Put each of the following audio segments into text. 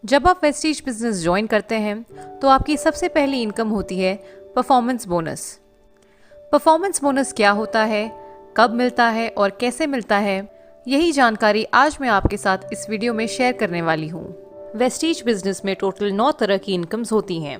जब आप Vestige business join करते हैं तो आपकी सबसे पहली इनकम होती है परफॉर्मेंस बोनस। परफॉर्मेंस बोनस क्या होता है, कब मिलता है और कैसे मिलता है, यही जानकारी आज मैं आपके साथ इस वीडियो में शेयर करने वाली हूँ। वेस्टीज बिजनेस में टोटल 9 तरह की इनकम्स होती हैं।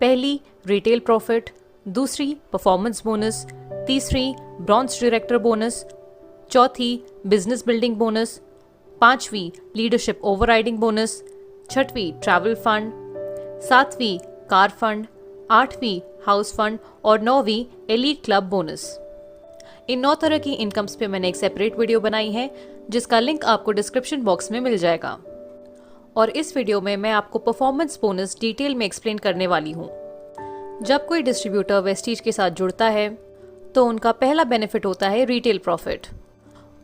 पहली रिटेल प्रॉफिट, दूसरी परफॉर्मेंस बोनस, तीसरी ब्रॉन्ज डायरेक्टर बोनस, चौथी बिजनेस बिल्डिंग बोनस, पांचवी लीडरशिप ओवरराइडिंग बोनस, छठवीं ट्रैवल फंड, सातवीं कार फंड, आठवीं हाउस फंड और नौवीं एलीट क्लब बोनस। इन 9 तरह की इनकम्स पे मैंने एक सेपरेट वीडियो बनाई है जिसका लिंक आपको डिस्क्रिप्शन बॉक्स में मिल जाएगा। और इस वीडियो में मैं आपको परफॉर्मेंस बोनस डिटेल में एक्सप्लेन करने वाली हूँ। जब कोई डिस्ट्रीब्यूटर वेस्टीज के साथ जुड़ता है तो उनका पहला बेनिफिट होता है रिटेल प्रॉफिट,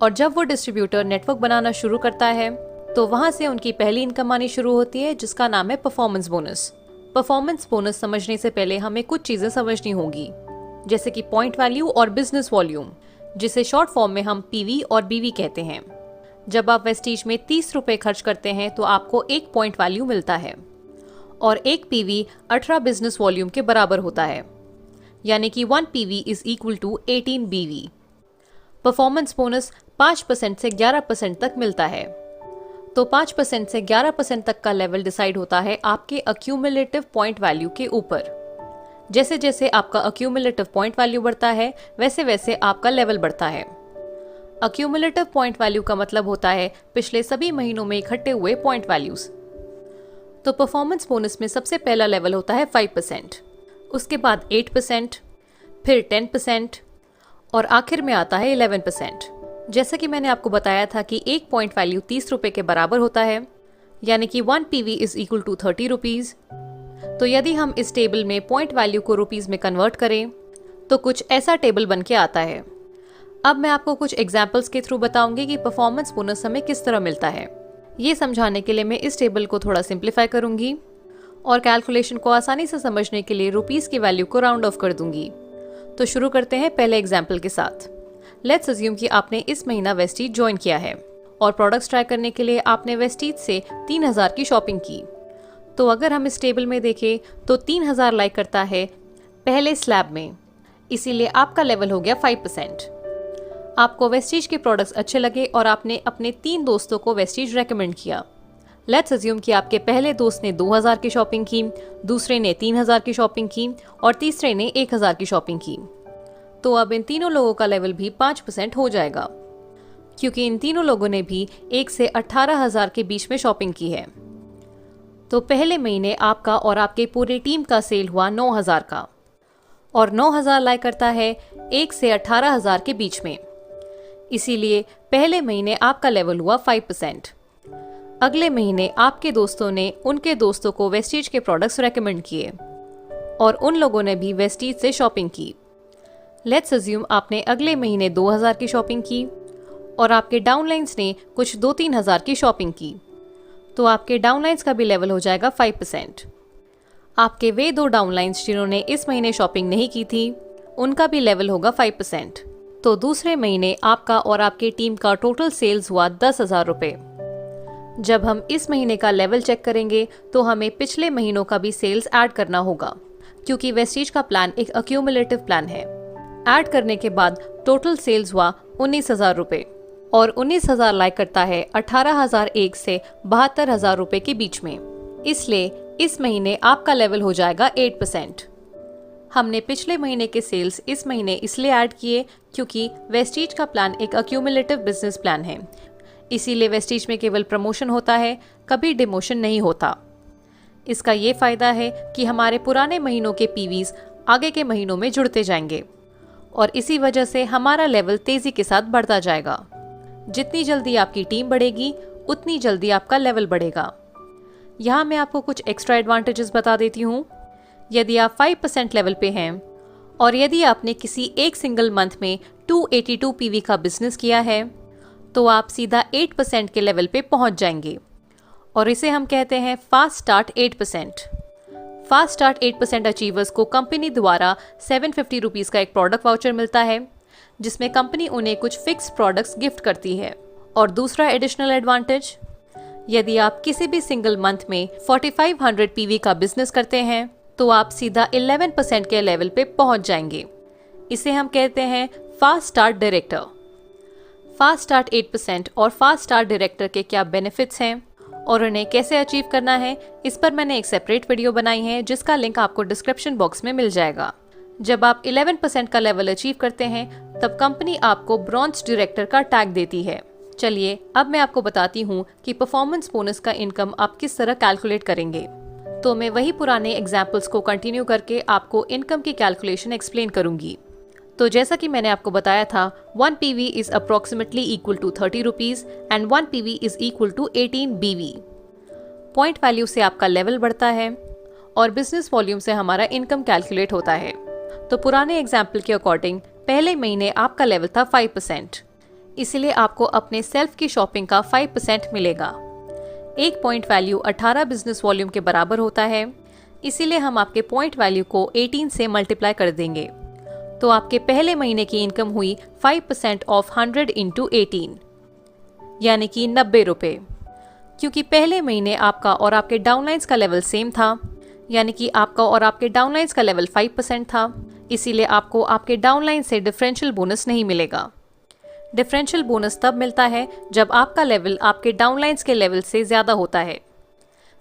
और जब वो डिस्ट्रीब्यूटर नेटवर्क बनाना शुरू करता है तो वहाँ से उनकी पहली इनकम आनी शुरू होती है जिसका नाम है परफॉर्मेंस बोनस। परफॉर्मेंस बोनस समझने से पहले हमें कुछ चीज़ें समझनी होंगी, जैसे कि पॉइंट वैल्यू और बिजनेस वॉल्यूम, जिसे शॉर्ट फॉर्म में हम पीवी और बीवी कहते हैं। जब आप वेस्टीज में 30 रुपये खर्च करते हैं तो आपको 1 पॉइंट वैल्यू मिलता है और 1 पीवी 18 बिजनेस वॉल्यूम के बराबर होता है, यानी कि 1 पीवी इज इक्वल टू 18 बीवी। परफॉर्मेंस बोनस 5% से 11% तक मिलता है। तो 5% से 11% तक का लेवल डिसाइड होता है आपके अक्यूमुलेटिव पॉइंट वैल्यू के ऊपर। जैसे जैसे आपका अक्यूमुलेटिव पॉइंट वैल्यू बढ़ता है वैसे वैसे आपका लेवल बढ़ता है। अक्यूमुलेटिव पॉइंट वैल्यू का मतलब होता है पिछले सभी महीनों में इकट्ठे हुए पॉइंट वैल्यूज। तो परफॉर्मेंस बोनस में सबसे पहला लेवल होता है 5%, उसके बाद 8%, फिर 10% और आखिर में आता है 11%। जैसा कि मैंने आपको बताया था कि 1 पॉइंट वैल्यू 30 रुपये के बराबर होता है, यानी कि 1 PV is equal to 30 rupees. तो यदि हम इस टेबल में पॉइंट वैल्यू को रुपीज़ में कन्वर्ट करें तो कुछ ऐसा टेबल बन के आता है। अब मैं आपको कुछ एग्जाम्पल्स के थ्रू बताऊंगी कि परफॉर्मेंस बोनस हमें किस तरह मिलता है। ये समझाने के लिए मैं इस टेबल को थोड़ा सिंप्लीफाई करूंगी और कैलकुलेशन को आसानी से समझने के लिए रुपीज़ की वैल्यू को राउंड ऑफ कर दूंगी। तो शुरू करते हैं पहले एग्जाम्पल के साथ। लेट्स अज्यूम कि आपने इस महीना वेस्टीज ज्वाइन किया है और प्रोडक्ट्स ट्राई करने के लिए आपने वेस्टीज से 3000 की शॉपिंग की। तो अगर हम इस टेबल में देखें तो 3000 लाइक करता है पहले स्लैब में, इसीलिए आपका लेवल हो गया 5%। आपको वेस्टीज के प्रोडक्ट्स अच्छे लगे और आपने अपने 3 दोस्तों को वेस्टीज रेकमेंड किया। लेट्स अज्यूम कि आपके पहले दोस्त ने 2000 की शॉपिंग की, दूसरे ने 3000 की शॉपिंग की और तीसरे ने 1000 की शॉपिंग की। तो अब इन तीनों लोगों का लेवल भी 5% हो जाएगा, क्योंकि इन तीनों लोगों ने भी 1 से 18,000 के बीच में शॉपिंग की है। तो पहले महीने आपका और आपके पूरे टीम का सेल हुआ 9000 का, और 9000 लाइक करता है 1 से 18,000 के बीच में, इसीलिए पहले महीने आपका लेवल हुआ 5%। अगले महीने आपके दोस्तों ने उनके दोस्तों को वेस्टीज के प्रोडक्ट्स रेकमेंड किए और उन लोगों ने भी वेस्टीज से शॉपिंग की। लेट्स अज्यूम आपने अगले महीने 2000 की शॉपिंग की और आपके डाउनलाइंस ने कुछ 2-3 हज़ार की शॉपिंग की। तो आपके डाउनलाइंस का भी लेवल हो जाएगा 5%। आपके वे 2 डाउनलाइंस जिन्होंने इस महीने शॉपिंग नहीं की थी उनका भी लेवल होगा 5%। तो दूसरे महीने आपका और आपके टीम का टोटल सेल्स हुआ 10,000 रुपये। जब हम इस महीने का लेवल चेक करेंगे तो हमें पिछले महीनों का भी सेल्स ऐड करना होगा, क्योंकि वेस्टीज का प्लान एक अक्यूमुलेटिव प्लान है। ऐड करने के बाद टोटल सेल्स हुआ 19,000 रुपये, और 19,000 लाइक करता है 18,001 से 72,000 रुपये के बीच में, इसलिए इस महीने आपका लेवल हो जाएगा 8%। हमने पिछले महीने के सेल्स इस महीने इसलिए ऐड किए क्योंकि वेस्टीज का प्लान एक अक्यूमुलेटिव बिजनेस प्लान है, इसीलिए वेस्टीज में केवल प्रमोशन होता है, कभी डिमोशन नहीं होता। इसका ये फायदा है कि हमारे पुराने महीनों के पीवीज आगे के महीनों में जुड़ते जाएंगे और इसी वजह से हमारा लेवल तेजी के साथ बढ़ता जाएगा। जितनी जल्दी आपकी टीम बढ़ेगी उतनी जल्दी आपका लेवल बढ़ेगा। यहाँ मैं आपको कुछ एक्स्ट्रा एडवांटेजेस बता देती हूँ। यदि आप 5% लेवल पे हैं और यदि आपने किसी एक सिंगल मंथ में 282 पीवी का बिजनेस किया है तो आप सीधा 8% के लेवल पे पहुँच जाएंगे, और इसे हम कहते हैं fast start 8%। Fast start 8% achievers को कंपनी द्वारा 750 रुपीज़ का एक प्रोडक्ट वाउचर मिलता है, जिसमें कंपनी उन्हें कुछ फिक्स प्रोडक्ट्स गिफ्ट करती है। और दूसरा एडिशनल एडवांटेज, यदि आप किसी भी सिंगल मंथ में 4500 पीवी का बिजनेस करते हैं तो आप सीधा 11% के लेवल पे पहुंच जाएंगे। इसे हम कहते हैं fast start director. Fast start 8% और फास्ट स्टार्ट डायरेक्टर के क्या बेनिफिट्स हैं और उन्हें कैसे अचीव करना है, इस पर मैंने एक सेपरेट वीडियो बनाई है जिसका लिंक आपको डिस्क्रिप्शन बॉक्स में मिल जाएगा। जब आप 11% का लेवल अचीव करते हैं तब कंपनी आपको ब्रॉन्ज डायरेक्टर का टैग देती है। चलिए अब मैं आपको बताती हूँ कि परफॉर्मेंस बोनस का इनकम आप किस तरह कैलकुलेट करेंगे। तो मैं वही पुराने एग्जाम्पल्स को कंटिन्यू करके आपको इनकम की कैलकुलेशन एक्सप्लेन करूंगी। तो जैसा कि मैंने आपको बताया था, 1 PV is approximately equal to 30 rupees and 1 PV is equal to 18 BV। Point value से आपका लेवल बढ़ता है और बिजनेस वॉल्यूम से हमारा इनकम कैलकुलेट होता है। तो पुराने एग्जाम्पल के अकॉर्डिंग पहले महीने आपका लेवल था 5%, इसलिए आपको अपने सेल्फ की शॉपिंग का 5% मिलेगा। एक पॉइंट वैल्यू 18 बिजनेस वॉल्यूम के बराबर होता है, इसीलिए हम आपके पॉइंट वैल्यू को 18 से मल्टीप्लाई कर देंगे। तो आपके पहले महीने की इनकम हुई 5% ऑफ 100 इंटू 18 यानी कि 90 रुपये। क्योंकि पहले महीने आपका और आपके डाउनलाइंस का लेवल सेम था, यानी कि आपका और आपके डाउनलाइंस का लेवल 5% था, इसीलिए आपको आपके डाउनलाइन से डिफरेंशियल बोनस नहीं मिलेगा। डिफरेंशियल बोनस तब मिलता है जब आपका लेवल आपके डाउनलाइंस के लेवल से ज़्यादा होता है।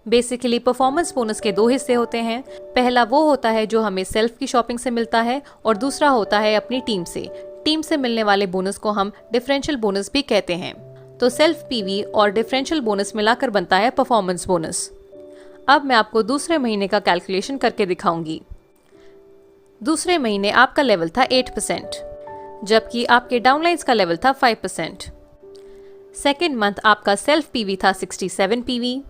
बेसिकली परफॉर्मेंस बोनस के दो हिस्से होते हैं। पहला वो होता है जो हमें सेल्फ की शॉपिंग से मिलता है और दूसरा होता है अपनी टीम से। टीम से मिलने वाले बोनस को हम डिफरेंशियल बोनस भी कहते हैं। तो सेल्फ पीवी और डिफरेंशियल बोनस मिलाकर बनता है परफॉर्मेंस बोनस। अब मैं आपको दूसरे महीने का कैलकुलेशन करके दिखाऊंगी। दूसरे महीने आपका लेवल था 8%, जबकि आपके डाउनलाइंस का लेवल था 5%। सेकेंड मंथ आपका सेल्फ पीवी था 67 पीवी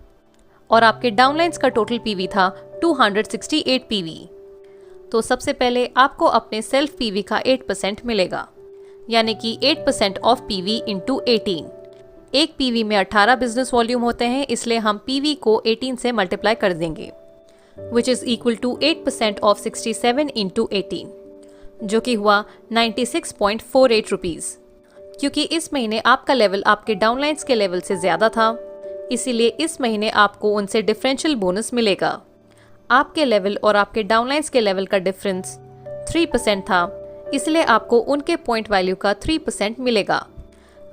और आपके डाउनलाइंस का टोटल पीवी था 268 पीवी। तो सबसे पहले आपको अपने सेल्फ पीवी का 8% मिलेगा, यानी कि 8% ऑफ पीवी इंटू 18। एक पीवी में 18 बिजनेस वॉल्यूम होते हैं, इसलिए हम पीवी को 18 से मल्टीप्लाई कर देंगे, which is equal to 8% of 67 into 18, जो कि हुआ 96.48 रुपीज़। क्योंकि इस महीने आपका लेवल आपके डाउनलाइंस के लेवल से ज़्यादा था, इसीलिए इस महीने आपको उनसे डिफरेंशियल बोनस मिलेगा। आपके लेवल और आपके डाउनलाइंस के लेवल का डिफरेंस 3% था, इसलिए आपको उनके पॉइंट वैल्यू का 3% मिलेगा।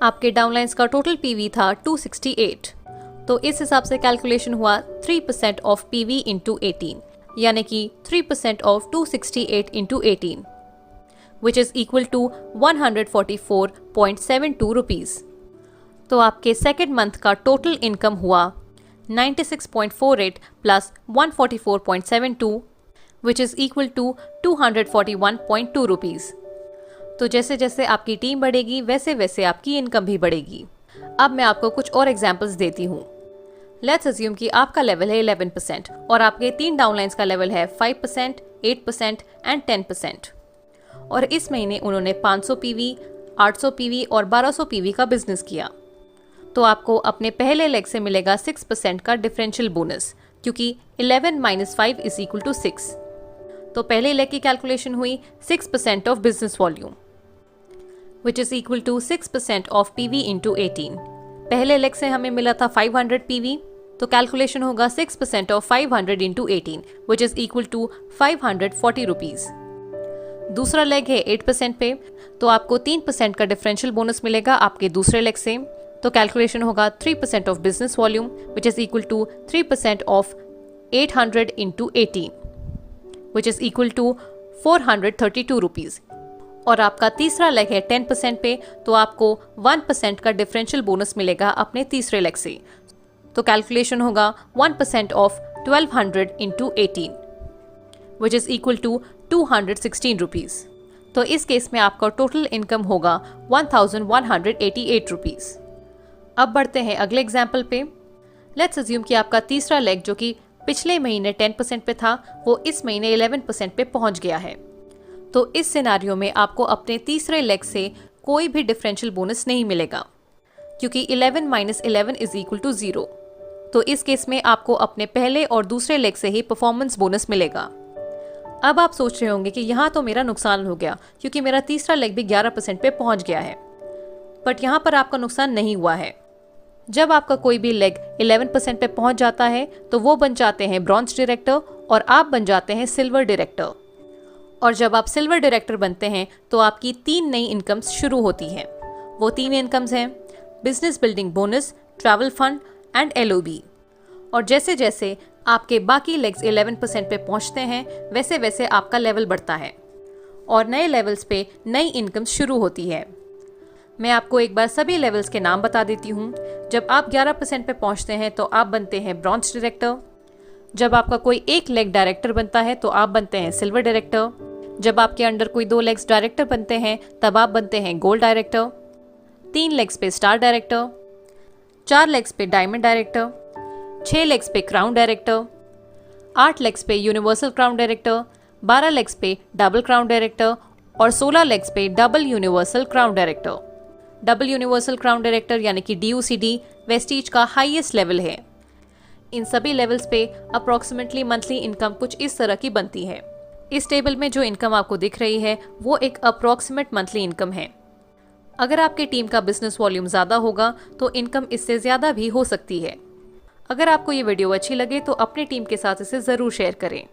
आपके डाउनलाइंस का टोटल पीवी था 268, तो इस हिसाब से कैलकुलेशन हुआ 3% ऑफ पीवी इंटू 18, यानी कि 3% of 268 into 18, which is equal to 144.72 rupees. तो आपके सेकेंड मंथ का टोटल इनकम हुआ 96.48 plus 144.72, which is equal to 241.2 rupees. तो जैसे जैसे आपकी टीम बढ़ेगी वैसे वैसे आपकी इनकम भी बढ़ेगी। अब मैं आपको कुछ और एग्जांपल्स देती हूँ। लेट्स अज्यूम कि आपका लेवल है 11% और आपके 3 डाउनलाइंस का लेवल है 5%, 8% एंड 10%। और इस महीने उन्होंने 500 पीवी, 800 पीवी और 1200 पीवी का बिजनेस किया। तो आपको अपने पहले लेग से मिलेगा 6% का डिफरेंशियल बोनस, क्योंकि 11 माइनस 5 इज इक्वल टू 6। तो पहले लेग की कैलकुलेशन हुई 6% of business volume, which is equal to 6% of PV into 18। पहले लेग से हमें मिला था 500 पीवी, तो कैलकुलेशन होगा 6% of 500 into 18, which is equal to 540 rupees. दूसरा लेग है 8% पे, तो आपको 3% का डिफरेंशियल बोनस मिलेगा आपके दूसरे लेग से। तो कैलकुलेशन होगा 3% of business volume, which is equal to 3% of 800 into 18, which is equal to 432 rupees. और आपका तीसरा लेग है 10% पे, तो आपको 1% का डिफरेंशियल बोनस मिलेगा अपने तीसरे लेग से। तो कैलकुलेशन होगा 1% of 1200 into 18, which is equal to 216 rupees. तो इस केस में आपका टोटल इनकम होगा 1188 रुपीज़। अब बढ़ते हैं अगले एग्जाम्पल पे। लेट्स अज्यूम कि आपका तीसरा लेग जो कि पिछले महीने 10% पे था, वो इस महीने 11% पे पहुंच गया है। तो इस सिनारियो में आपको अपने तीसरे लेग से कोई भी डिफरेंशियल बोनस नहीं मिलेगा, क्योंकि 11 माइनस 11 इज इक्वल टू 0। तो इस केस में आपको अपने पहले और दूसरे लेग से ही परफॉर्मेंस बोनस मिलेगा। अब आप सोच रहे होंगे कि यहाँ तो मेरा नुकसान हो गया, क्योंकि मेरा तीसरा लेग भी 11% पे पहुँच गया है। बट यहाँ पर आपका नुकसान नहीं हुआ है। जब आपका कोई भी लेग 11% पे पहुंच जाता है तो वो बन जाते हैं ब्रॉन्ज डायरेक्टर और आप बन जाते हैं सिल्वर डायरेक्टर। और जब आप सिल्वर डायरेक्टर बनते हैं तो आपकी 3 नई इनकम्स शुरू होती हैं। वो 3 इनकम्स हैं business building bonus, travel fund and LOB। और जैसे जैसे आपके बाकी लेग्स 11% पे पहुंचते हैं वैसे वैसे आपका लेवल बढ़ता है और नए लेवल्स पे नई इनकम शुरू होती है। मैं आपको एक बार सभी लेवल्स के नाम बता देती हूँ। जब आप 11% पे पहुंचते हैं तो आप बनते हैं ब्रॉन्ज डायरेक्टर। जब आपका कोई एक लेग डायरेक्टर बनता है तो आप बनते हैं सिल्वर डायरेक्टर। जब आपके अंडर कोई 2 लेग्स डायरेक्टर बनते हैं तब आप बनते हैं गोल्ड डायरेक्टर। 3 लेग्स पे स्टार डायरेक्टर, 4 लेग्स पे डायमंड डायरेक्टर, 6 लेग्स पे क्राउन डायरेक्टर, 8 लेग्स पे यूनिवर्सल क्राउन डायरेक्टर, 12 लेग्स पे डबल क्राउन डायरेक्टर और 16 लेग्स पे double universal crown director. Double universal crown director यानी कि DUCD वेस्टीज का हाईएस्ट लेवल है। इन सभी लेवल्स पे अप्रॉक्सीमेटली मंथली इनकम कुछ इस तरह की बनती है। इस टेबल में जो इनकम आपको दिख रही है वो एक अप्रॉक्सीमेट मंथली इनकम है। अगर आपकी टीम का बिजनेस वॉल्यूम ज़्यादा होगा तो इनकम इससे ज़्यादा भी हो सकती है। अगर आपको ये वीडियो अच्छी लगे तो अपनी टीम के साथ इसे ज़रूर शेयर करें।